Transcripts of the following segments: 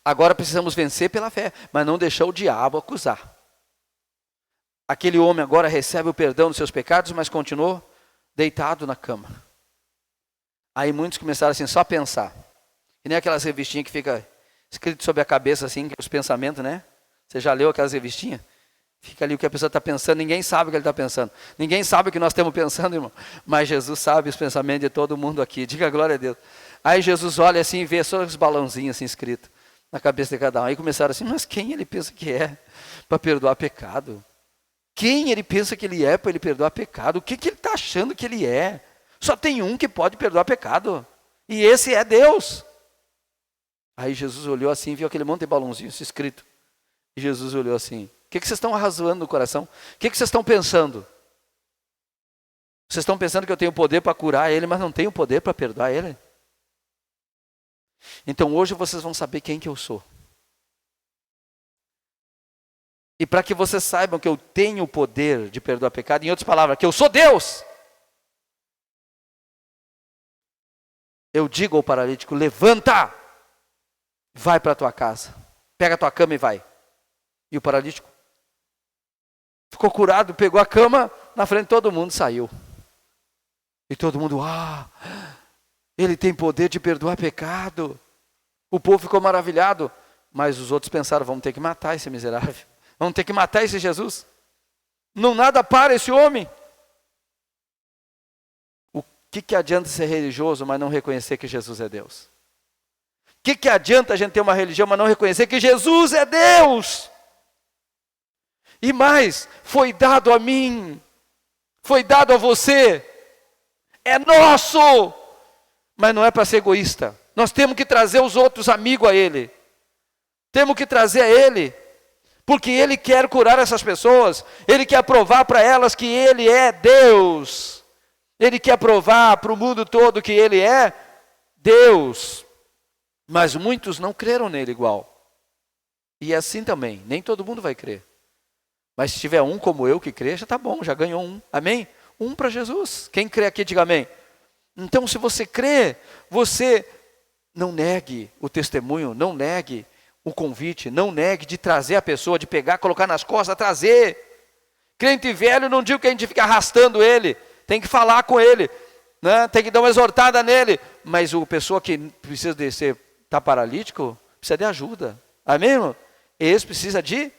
Agora precisamos vencer pela fé, mas não deixar o diabo acusar. Aquele homem agora recebe o perdão dos seus pecados, mas continuou deitado na cama. Aí muitos começaram assim, só a pensar. E nem aquelas revistinhas que fica escrito sobre a cabeça assim, os pensamentos, né? Você já leu aquelas revistinhas? Fica ali o que a pessoa está pensando, ninguém sabe o que ele está pensando. Ninguém sabe o que nós estamos pensando, irmão. Mas Jesus sabe os pensamentos de todo mundo aqui. Diga glória a Deus. Aí Jesus olha assim e vê só os balãozinhos assim escritos na cabeça de cada um. Aí começaram assim, mas quem ele pensa que é para perdoar pecado? Quem ele pensa que ele é para ele perdoar pecado? O que ele está achando que ele é? Só tem um que pode perdoar pecado. E esse é Deus. Aí Jesus olhou assim e viu aquele monte de balãozinho escrito. E Jesus olhou assim, o que vocês estão arrazoando no coração? O que vocês estão pensando? Vocês estão pensando que eu tenho poder para curar ele, mas não tenho poder para perdoar ele? Então hoje vocês vão saber quem que eu sou. E para que vocês saibam que eu tenho o poder de perdoar pecado, em outras palavras, que eu sou Deus, eu digo ao paralítico, levanta, vai para a tua casa, pega a tua cama e vai. E o paralítico ficou curado, pegou a cama, na frente de todo mundo saiu. E todo mundo, ele tem poder de perdoar pecado. O povo ficou maravilhado, mas os outros pensaram, vamos ter que matar esse miserável. Vamos ter que matar esse Jesus. Não nada para esse homem. O que adianta ser religioso, mas não reconhecer que Jesus é Deus? O que adianta a gente ter uma religião, mas não reconhecer que Jesus é Deus? E mais, foi dado a mim, foi dado a você, é nosso, mas não é para ser egoísta. Nós temos que trazer os outros amigos a Ele, temos que trazer a Ele, porque Ele quer curar essas pessoas, Ele quer provar para elas que Ele é Deus, Ele quer provar para o mundo todo que Ele é Deus, mas muitos não creram nele igual, e assim também, nem todo mundo vai crer. Mas se tiver um como eu que crê, já está bom, já ganhou um. Amém? Um para Jesus. Quem crê aqui, diga amém. Então, se você crê, você não negue o testemunho, não negue o convite, não negue de trazer a pessoa, de pegar, colocar nas costas, trazer. Crente velho, não digo que a gente fica arrastando ele, tem que falar com ele, né? Tem que dar uma exortada nele. Mas a pessoa que precisa de ser, está paralítico, precisa de ajuda. Amém, irmão? Esse precisa de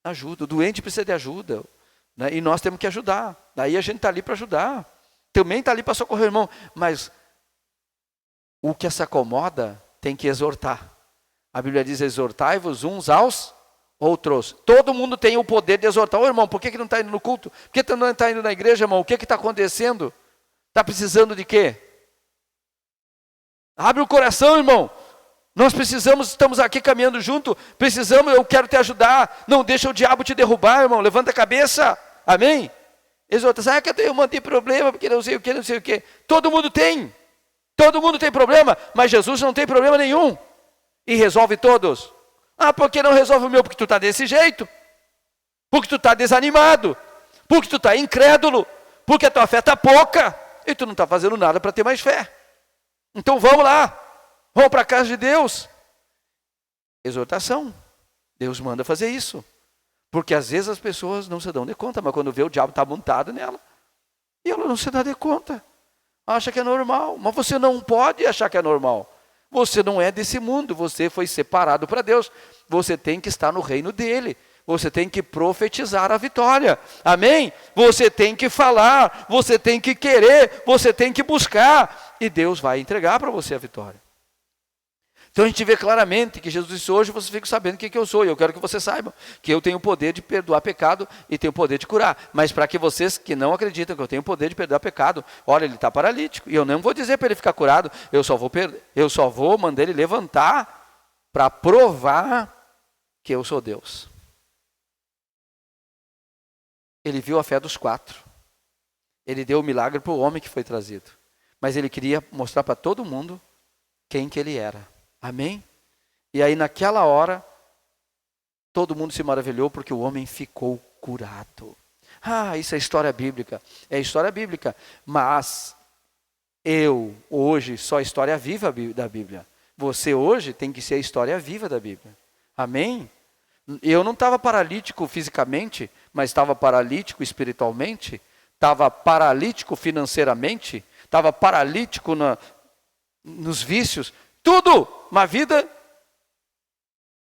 ajuda, o doente precisa de ajuda, né? E nós temos que ajudar, daí a gente está ali para ajudar, também está ali para socorrer o irmão, mas o que se acomoda tem que exortar. A Bíblia diz, exortai-vos uns aos outros. Todo mundo tem o poder de exortar. Ô irmão, por que não está indo no culto? Por que não está indo na igreja, irmão? O que está acontecendo? Está precisando de quê? Abre o coração, irmão. Nós precisamos, estamos aqui caminhando junto, precisamos, eu quero te ajudar, não deixa o diabo te derrubar, irmão, levanta a cabeça, amém? Exortação, que eu tenho um monte de problema, porque não sei o que, não sei o que. Todo mundo tem problema, mas Jesus não tem problema nenhum, e resolve todos. Por que não resolve o meu? Porque tu está desse jeito, porque tu está desanimado, porque tu está incrédulo, porque a tua fé está pouca, e tu não está fazendo nada para ter mais fé. Então vamos lá. Vamos para a casa de Deus. Exortação. Deus manda fazer isso. Porque às vezes as pessoas não se dão de conta, mas quando vê o diabo está montado nela, e ela não se dá de conta. Acha que é normal. Mas você não pode achar que é normal. Você não é desse mundo. Você foi separado para Deus. Você tem que estar no reino dele. Você tem que profetizar a vitória. Amém? Você tem que falar. Você tem que querer. Você tem que buscar. E Deus vai entregar para você a vitória. Então a gente vê claramente que Jesus disse, hoje vocês ficam sabendo quem que eu sou. E eu quero que vocês saibam que eu tenho o poder de perdoar pecado e tenho o poder de curar. Mas para que vocês que não acreditam que eu tenho o poder de perdoar pecado, olha, ele está paralítico. E eu não vou dizer para ele ficar curado, eu só vou mandar ele levantar para provar que eu sou Deus. Ele viu a fé dos 4. Ele deu o milagre para o homem que foi trazido. Mas ele queria mostrar para todo mundo quem que ele era. Amém? E aí naquela hora, todo mundo se maravilhou porque o homem ficou curado. Isso é história bíblica. É história bíblica. Mas eu, hoje, sou a história viva da Bíblia. Você hoje tem que ser a história viva da Bíblia. Amém? Eu não estava paralítico fisicamente, mas estava paralítico espiritualmente, estava paralítico financeiramente, estava paralítico nos vícios, tudo, uma vida,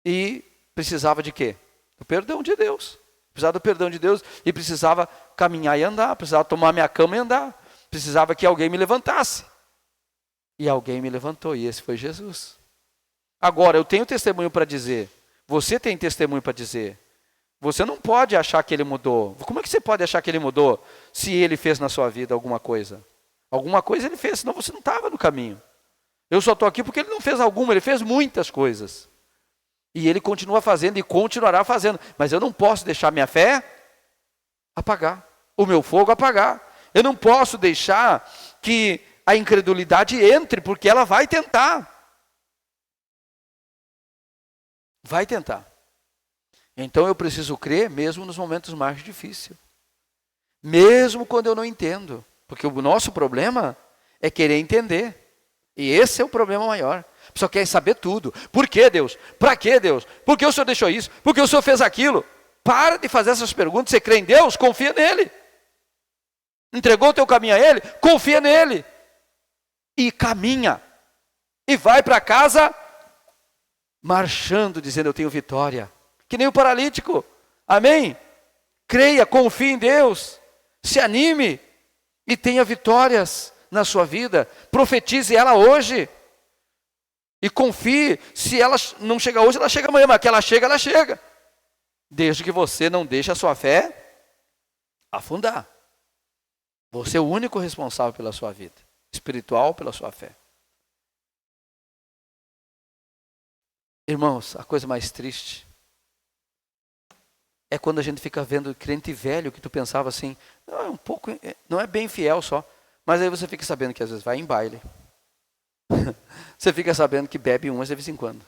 e precisava de quê? Do perdão de Deus. Precisava do perdão de Deus e precisava caminhar e andar, precisava tomar minha cama e andar, precisava que alguém me levantasse. E alguém me levantou, e esse foi Jesus. Agora, eu tenho testemunho para dizer, você tem testemunho para dizer. Você não pode achar que ele mudou. Como é que você pode achar que ele mudou se ele fez na sua vida alguma coisa? Alguma coisa ele fez, senão você não estava no caminho. Eu só estou aqui porque ele não fez alguma, ele fez muitas coisas. E ele continua fazendo e continuará fazendo. Mas eu não posso deixar minha fé apagar, o meu fogo apagar. Eu não posso deixar que a incredulidade entre, porque ela vai tentar. Vai tentar. Então eu preciso crer mesmo nos momentos mais difíceis. Mesmo quando eu não entendo. Porque o nosso problema é querer entender. E esse é o problema maior. A pessoa quer saber tudo. Por que Deus? Para que Deus? Por que o Senhor deixou isso? Por que o Senhor fez aquilo? Para de fazer essas perguntas. Você crê em Deus? Confia nele. Entregou o teu caminho a Ele? Confia nele. E caminha. E vai para casa marchando, dizendo: eu tenho vitória. Que nem o paralítico. Amém? Creia, confie em Deus. Se anime e tenha vitórias na sua vida. Profetize ela hoje. E confie. Se ela não chega hoje, ela chega amanhã. Mas que ela chega, ela chega. Desde que você não deixe a sua fé afundar. Você é o único responsável pela sua vida. Espiritual, pela sua fé. Irmãos, a coisa mais triste é quando a gente fica vendo crente velho que tu pensava assim, não, é um pouco, não é bem fiel só, mas aí você fica sabendo que às vezes vai em baile. Você fica sabendo que bebe umas de vez em quando.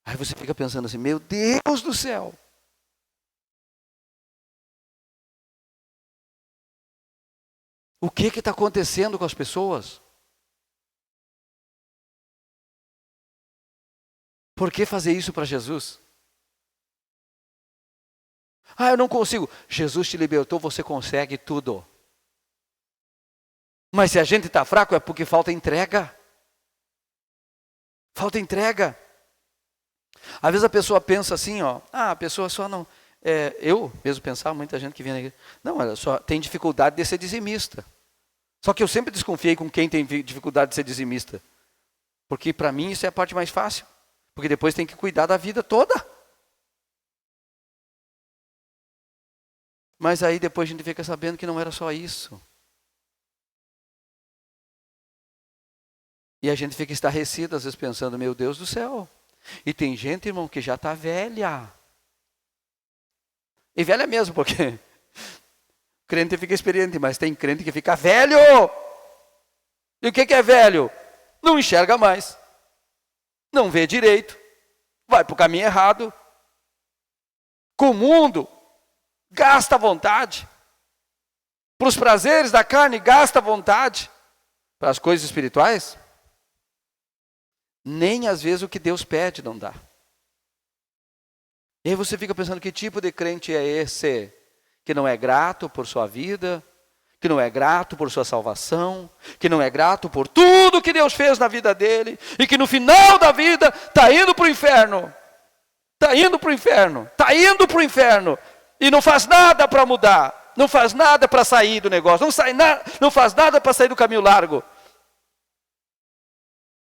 Aí você fica pensando assim, meu Deus do céu. O que está acontecendo com as pessoas? Por que fazer isso para Jesus? Ah, eu não consigo. Jesus te libertou, você consegue tudo. Mas se a gente está fraco é porque falta entrega. Falta entrega. Às vezes a pessoa pensa assim, ó, a pessoa só não... eu mesmo pensava, muita gente que vinha na igreja, não, ela só tem dificuldade de ser dizimista. Só que eu sempre desconfiei com quem tem dificuldade de ser dizimista. Porque para mim isso é a parte mais fácil. Porque depois tem que cuidar da vida toda. Mas aí depois a gente fica sabendo que não era só isso. E a gente fica estarrecido, às vezes pensando, meu Deus do céu. E tem gente, irmão, que já está velha. E velha mesmo, porque crente fica experiente, mas tem crente que fica velho. E o que é velho? Não enxerga mais. Não vê direito. Vai para o caminho errado. Com o mundo, gasta a vontade. Para os prazeres da carne, gasta a vontade. Para as coisas espirituais, nem às vezes o que Deus pede não dá. E aí você fica pensando, que tipo de crente é esse? Que não é grato por sua vida, que não é grato por sua salvação, que não é grato por tudo que Deus fez na vida dele, e que no final da vida está indo para o inferno. Está indo para o inferno, está indo para o inferno, e não faz nada para mudar, não faz nada para sair do negócio, não faz nada para sair do caminho largo.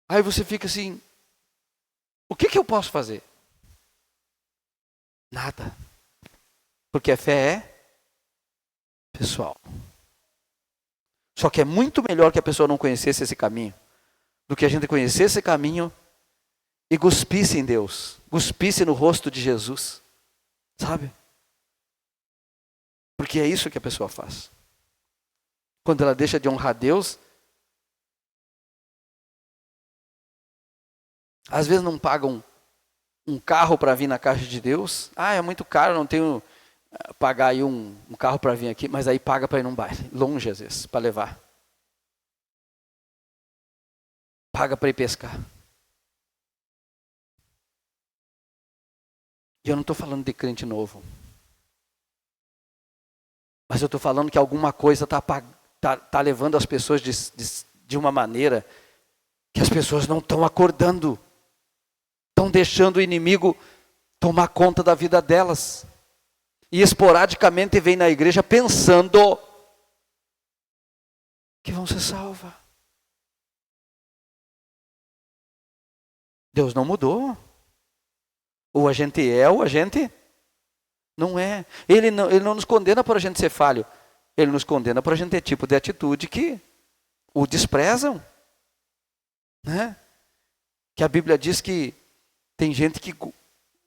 Aí você fica assim, o que eu posso fazer? Nada. Porque a fé é pessoal. Só que é muito melhor que a pessoa não conhecesse esse caminho, do que a gente conhecesse esse caminho e cuspisse em Deus, cuspisse no rosto de Jesus. Sabe? Porque é isso que a pessoa faz. Quando ela deixa de honrar Deus, às vezes não pagam um carro para vir na casa de Deus. Ah, é muito caro, não tenho pagar aí um carro para vir aqui, mas aí paga para ir num baile, longe às vezes, para levar. paga para ir pescar. E eu não estou falando de crente novo. Mas eu estou falando que alguma coisa tá levando as pessoas de uma maneira que as pessoas não estão acordando. Estão deixando o inimigo tomar conta da vida delas. E esporadicamente vem na igreja pensando que vão ser salvas. Deus não mudou. Ou a gente é, ou a gente não é. Ele não nos condena por a gente ser falho. Ele nos condena por a gente ter tipo de atitude que o desprezam. Né? Que a Bíblia diz que tem gente que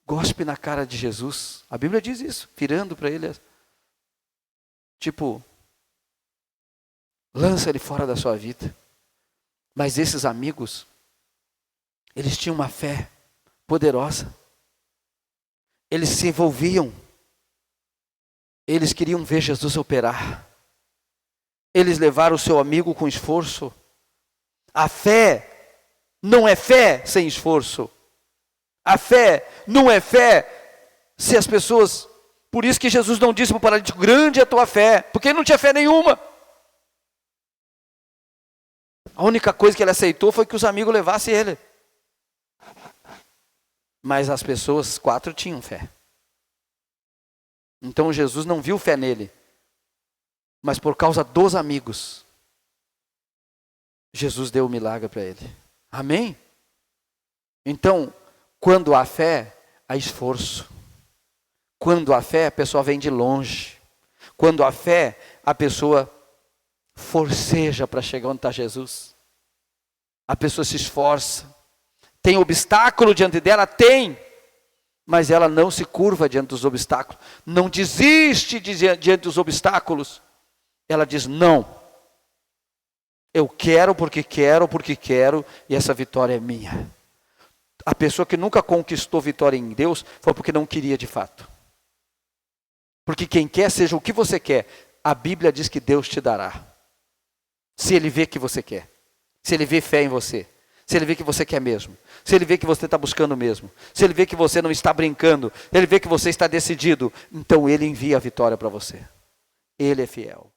gospe na cara de Jesus. A Bíblia diz isso, virando para ele. Tipo, lança ele fora da sua vida. Mas esses amigos, eles tinham uma fé poderosa. Eles se envolviam. Eles queriam ver Jesus operar. Eles levaram o seu amigo com esforço. A fé não é fé sem esforço. A fé não é fé se as pessoas... Por isso que Jesus não disse para o paralítico, grande é a tua fé, porque ele não tinha fé nenhuma. A única coisa que ele aceitou foi que os amigos levassem ele. Mas as pessoas, 4 tinham fé. Então Jesus não viu fé nele. Mas por causa dos amigos, Jesus deu o milagre para ele. Amém? Então, quando há fé, há esforço. Quando há fé, a pessoa vem de longe. Quando há fé, a pessoa forceja para chegar onde está Jesus. A pessoa se esforça. Tem obstáculo diante dela? Tem. Mas ela não se curva diante dos obstáculos. Não desiste diante dos obstáculos. Ela diz, não. Eu quero porque quero, e essa vitória é minha. A pessoa que nunca conquistou vitória em Deus, foi porque não queria de fato. Porque quem quer, seja o que você quer, a Bíblia diz que Deus te dará. Se Ele vê que você quer. Se Ele vê fé em você. Se Ele vê que você quer mesmo. Se Ele vê que você está buscando mesmo. Se Ele vê que você não está brincando. Ele vê que você está decidido. Então Ele envia a vitória para você. Ele é fiel.